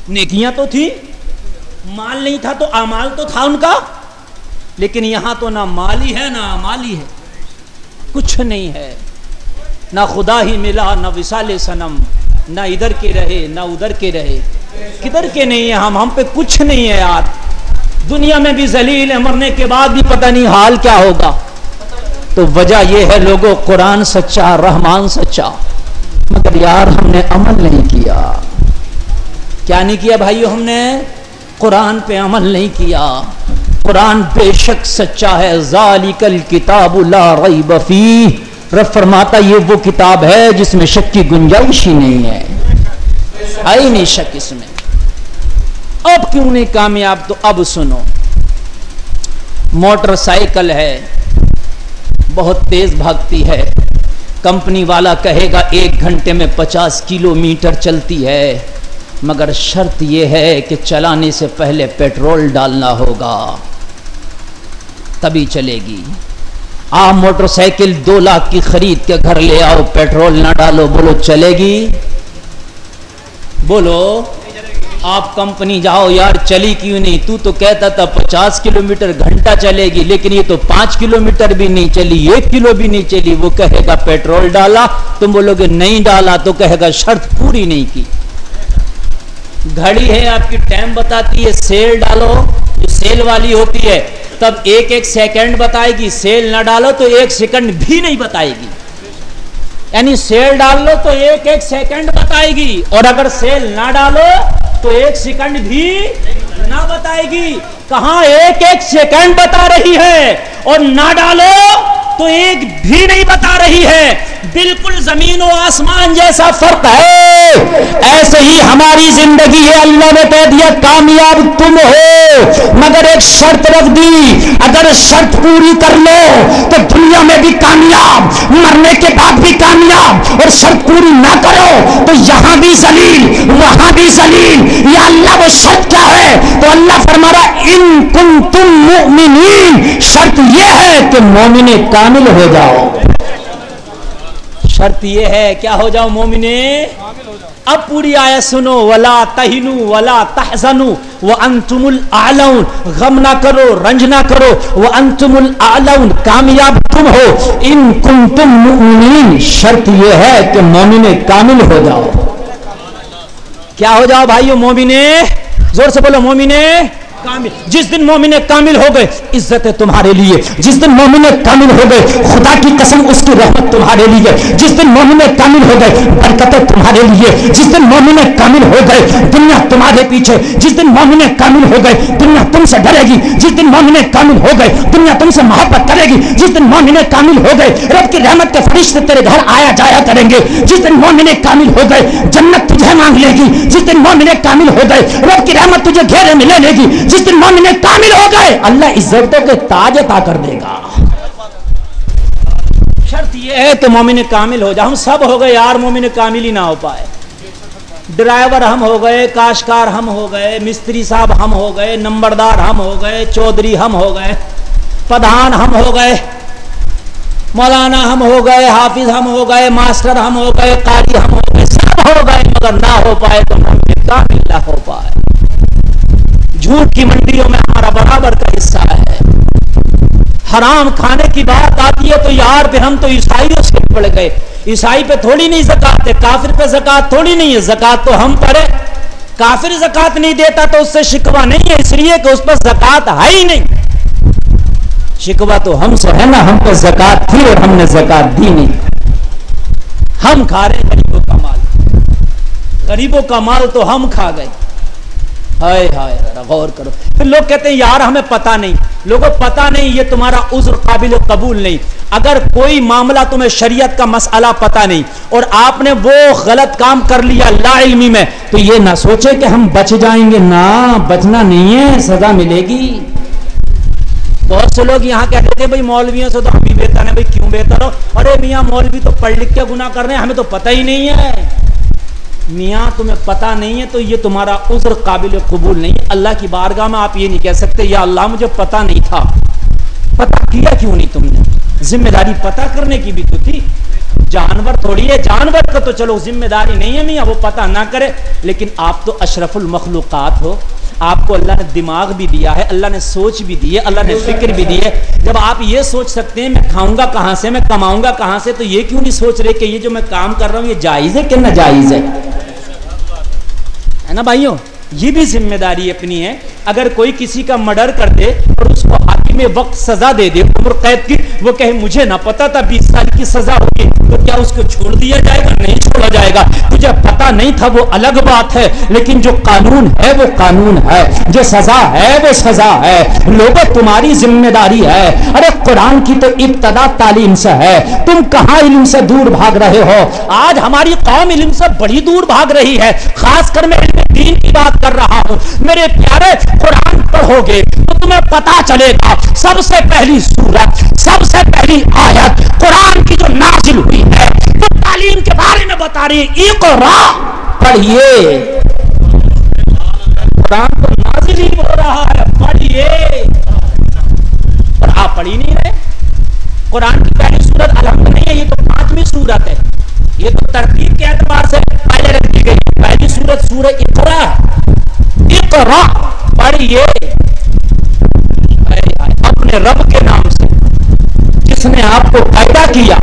نیکیاں تو تھی، مال نہیں تھا تو اعمال تو تھا ان کا، لیکن یہاں تو نہ مالی ہے نہ اعمالی ہے، کچھ نہیں ہے، نہ خدا ہی ملا نہ وصال صنم، نہ ادھر کے رہے نہ ادھر کے رہے، کدھر کے نہیں ہے ہم پہ کچھ نہیں ہے یار، دنیا میں بھی ذلیل ہے، مرنے کے بعد بھی پتہ نہیں حال کیا ہوگا۔ تو وجہ یہ ہے لوگوں، قرآن سچا، رحمان سچا، مگر یار ہم نے عمل نہیں کیا۔ کیا نہیں کیا بھائیو؟ ہم نے قرآن پہ عمل نہیں کیا۔ قرآن بے شک سچا ہے، ذالک الکتاب لا ریب فیہ، رب فرماتا یہ وہ کتاب ہے جس میں شک کی گنجائش ہی نہیں ہے، آئی نہیں شک اس میں۔ اب کیوں نہیں کامیاب؟ تو اب سنو، موٹر سائیکل ہے، بہت تیز بھاگتی ہے، کمپنی والا کہے گا 1 گھنٹے میں 50 کلومیٹر چلتی ہے، مگر شرط یہ ہے کہ چلانے سے پہلے پیٹرول ڈالنا ہوگا تبھی چلے گی۔ آپ موٹر سائیکل 2 لاکھ کی خرید کے گھر لے آؤ، پیٹرول نہ ڈالو، بولو چلے گی؟ بولو۔ آپ کمپنی جاؤ، یار چلی کیوں نہیں؟ تو کہتا تھا 50 کلومیٹر گھنٹہ چلے گی، لیکن یہ تو 5 کلومیٹر بھی نہیں چلی، 1 کلو بھی نہیں چلی۔ وہ کہے گا پیٹرول ڈالا، تم بولو گے نہیں ڈالا، تو کہے گا شرط پوری نہیں کی۔ گھڑی ہے آپ کی ٹائم بتاتی ہے، سیل ڈالو، جو سیل والی ہوتی ہے تب 1 سیکنڈ بتائے گی، سیل نہ ڈالو تو 1 سیکنڈ بھی نہیں بتائے گی، یعنی سیل ڈال لو تو 1 سیکنڈ بتائے گی، اور اگر سیل نہ ڈالو تو 1 سیکنڈ بھی نہ بتائے گی۔ کہاں 1 سیکنڈ بتا رہی ہے، اور نہ ڈالو تو 1 بھی نہیں بتا رہی ہے۔ بالکل زمین و آسمان جیسا فرق ہے۔ ایسے ہی ہماری زندگی ہے، اللہ نے کہہ دیا کامیاب تم ہو، مگر ایک شرط رکھ دی، اگر شرط پوری کر لو تو دنیا میں بھی کامیاب، مرنے کے بعد بھی کامیاب، اور شرط پوری نہ کرو تو یہاں بھی ذلیل وہاں بھی ذلیل۔ یا اللہ وہ شرط کیا ہے؟ تو اللہ فرما رہا ان کنتم مؤمنین، شرط یہ ہے کہ مومن کامل ہو جاؤ، شرط یہ ہے کیا ہو جاؤ؟ مومن کامل ہو جاؤ۔ اب پوری آیت سنو، ولا تہنوا ولا تحزنوا وانتم الاعلون، غم نہ کرو، رنج نہ کرو، وانتم الاعلون، کامیاب تم ہو، ان کنتم مؤمنین، شرط یہ ہے کہ مومن کامل ہو جاؤ۔ کیا ہو جاؤ بھائیو؟ مومن، زور سے بولو، مومن کامل۔ جس دن مومن کامل ہو گئے عزت ہے تمہارے لیے، جس دن مومن کامل ہو گئے خدا کی قسم اس کی رحمت تمہارے لیے، جس دن مومن کامل ہو گئے برکتیں تمہارے لیے، جس دن مومن کامل ہو گئے دنیا تمہارے پیچھے، جس دن مومن کامل ہو گئے دنیا تم سے ڈرے گی، جس دن مومن کامل ہو گئے دنیا تم سے محبت کرے گی، جس دن مومن کامل ہو گئے رب کی رحمت کے فرشتے تیرے گھر آیا جایا کریں گے، جس دن مومن کامل ہو گئے جنت تجھے مانگ لے گی، جس دن مومن کامل ہو گئے رب کی رحمت تجھے گھیرے میں لے لے گی، جس دن مومن کامل ہو گئے اللہ عزتوں کے تاج عطا کر دے گا۔ شرط یہ ہے کہ مومن کامل ہو جائے۔ ہم سب ہو گئے یار، مومن کامل ہی نہ ہو پائے۔ ڈرائیور ہم ہو گئے، کاشکار ہم ہو گئے، مستری صاحب ہم ہو گئے، نمبردار ہم ہو گئے، چودھری ہم ہو گئے، پردھان ہم ہو گئے، مولانا ہم ہو گئے، حافظ ہم ہو گئے، ماسٹر ہم ہو گئے، قاری ہم ہو گئے، سب ہو گئے، مگر نہ ہو پائے تو مومن کامل نہ ہو پائے۔ جھوٹ کی منڈیوں میں ہمارا برابر کا حصہ ہے۔ حرام کھانے کی بات آتی ہے تو یار پھر ہم تو عیسائیوں سے پڑ گئے۔ عیسائی پہ تھوڑی نہیں زکات ہے، کافر پہ زکات تھوڑی نہیں ہے، زکات تو ہم پر ہے۔ کافر زکات نہیں دیتا تو اس سے شکوہ نہیں ہے، اس لیے کہ اس پر زکات ہے ہی نہیں۔ شکوہ تو ہم سے ہے نا، ہم پر زکات تھی اور ہم نے زکات دی نہیں، ہم کھا رہے غریبوں کا مال، غریبوں کا مال تو ہم کھا گئے۔ ہائے ہائے، غور کرو۔ پھر لوگ کہتے ہیں یار ہمیں پتہ نہیں۔ لوگوں پتہ نہیں، یہ تمہارا عذر قابل قبول نہیں۔ اگر کوئی معاملہ تمہیں شریعت کا مسئلہ پتہ نہیں اور آپ نے وہ غلط کام کر لیا لا علمی میں، تو یہ نہ سوچے کہ ہم بچ جائیں گے، نہ بچنا نہیں ہے، سزا ملے گی۔ بہت سے لوگ یہاں کہتے تھے بھائی مولویوں سے تو ہم بھی بہتر ہیں۔ بھائی کیوں بہتر ہو؟ ارے میاں مولوی تو پڑھ لکھ کے گناہ کر رہے ہیں، ہمیں تو پتہ ہی نہیں ہے۔ میاں تمہیں پتہ نہیں ہے تو یہ تمہارا عذر قابل قبول نہیں ہے۔ اللہ کی بارگاہ میں آپ یہ نہیں کہہ سکتے یا اللہ مجھے پتہ نہیں تھا۔ پتہ کیا کیوں نہیں تم نے؟ ذمہ داری پتہ کرنے کی بھی تو تھی۔ جانور تھوڑی ہے، جانور کا تو چلو ذمہ داری نہیں ہے میاں، وہ پتہ نہ کرے، لیکن آپ تو اشرف المخلوقات ہو، آپ کو اللہ نے دماغ بھی دیا ہے، اللہ نے سوچ بھی دی ہے، اللہ نے فکر بھی دی ہے۔ جب آپ یہ سوچ سکتے ہیں میں کھاؤں گا کہاں سے، میں کماؤں گا کہاں سے، تو یہ کیوں نہیں سوچ رہے کہ یہ جو میں کام کر رہا ہوں یہ جائز ہے کہ ناجائز ہے نا بھائیوں؟ یہ بھی ذمہ داری اپنی ہے۔ اگر کوئی کسی کا مرڈر کر دے اور اس کو حاکم وقت سزا دے دے عمر قید کی، وہ کہے مجھے نہ پتا تھا 20 سال کی سزا ہوگی، تو کیا اس کو چھوڑ دیا جائے گا؟ نہیں چھوڑا جائے گا۔ تجھے پتا نہیں تھا وہ الگ بات ہے، لیکن جو قانون ہے وہ قانون ہے، جو سزا ہے وہ سزا ہے۔ لوگوں تمہاری ذمہ داری ہے۔ ارے قرآن کی تو ابتدا تعلیم سے ہے، تم کہاں علم سے دور بھاگ رہے ہو؟ آج ہماری قوم علم سے بڑی دور بھاگ رہی ہے، خاص کر میں علم دین کی بات کر رہا ہوں۔ میرے پیارے قرآن پڑھو گے تو تمہیں پتا چلے گا سب سے پہلی سورت، سب سے پہلی آیت قرآن کی جو نازل ہوئی ہے تو تعلیم کے بارے میں بتا رہی ہے، اقرا پڑھیے۔ قرآن تو نازل ہی ہو رہا ہے، پڑھیے، اور آپ پڑھ ہی نہیں رہے۔ قرآن کی پہلی سورت الحمد نہیں ہے، یہ تو 5ویں سورت ہے، یہ تو ترتیب کے اعتبار سے پہلے رکھ دی گئی۔ پہلی سورت سورہ اقرا، اقرا پڑھیے اپنے رب کے نام سے جس نے آپ کو پیدا کیا۔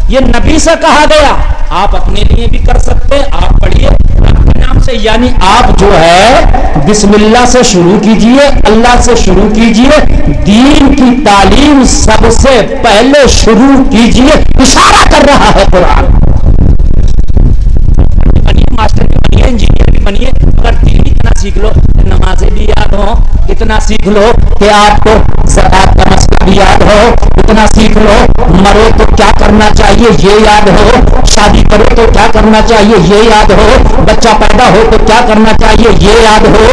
یہ نبی سے کہا گیا، آپ اپنے لیے بھی کر سکتے ہیں، آپ پڑھیے رب کے نام سے، یعنی آپ جو ہے بسم اللہ سے شروع کیجئے، اللہ سے شروع کیجئے، دین کی تعلیم سب سے پہلے شروع کیجئے۔ اشارہ کر رہا ہے قرآن۔ ماسٹر بھی بنیے، انجینئر بھی بنیے، اگر دین اتنا سیکھ لو، نمازیں بھی یاد ہو، اتنا سیکھ لو کہ آپ کو زکات کا مسئلہ بھی یاد ہو، اتنا سیکھ لو مرو تو کیا کرنا چاہیے یہ یاد ہو، شادی کرو تو کیا کرنا چاہیے یہ یاد ہو، بچہ پیدا ہو تو کیا کرنا چاہیے یہ یاد ہو۔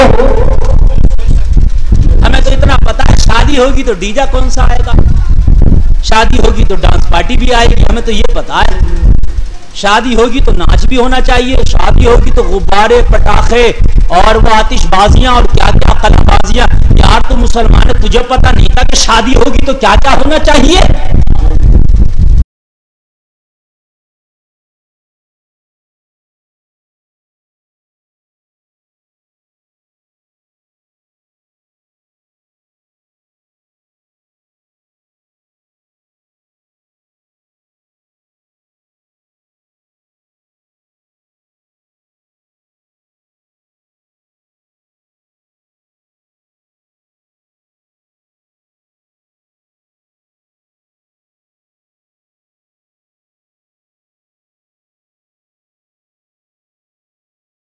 ہمیں تو اتنا پتا ہے شادی ہوگی تو ڈی جے کون سا آئے گا، شادی ہوگی تو ڈانس پارٹی بھی آئے گی، ہمیں تو یہ پتا ہے۔ شادی ہوگی تو ناچ بھی ہونا چاہیے، شادی ہوگی تو غبارے، پٹاخے اور وہ آتش بازیاں اور کیا کیا قلم بازیاں۔ یار تو مسلمان ہے، تجھے پتہ نہیں تھا کہ شادی ہوگی تو کیا کیا ہونا چاہیے؟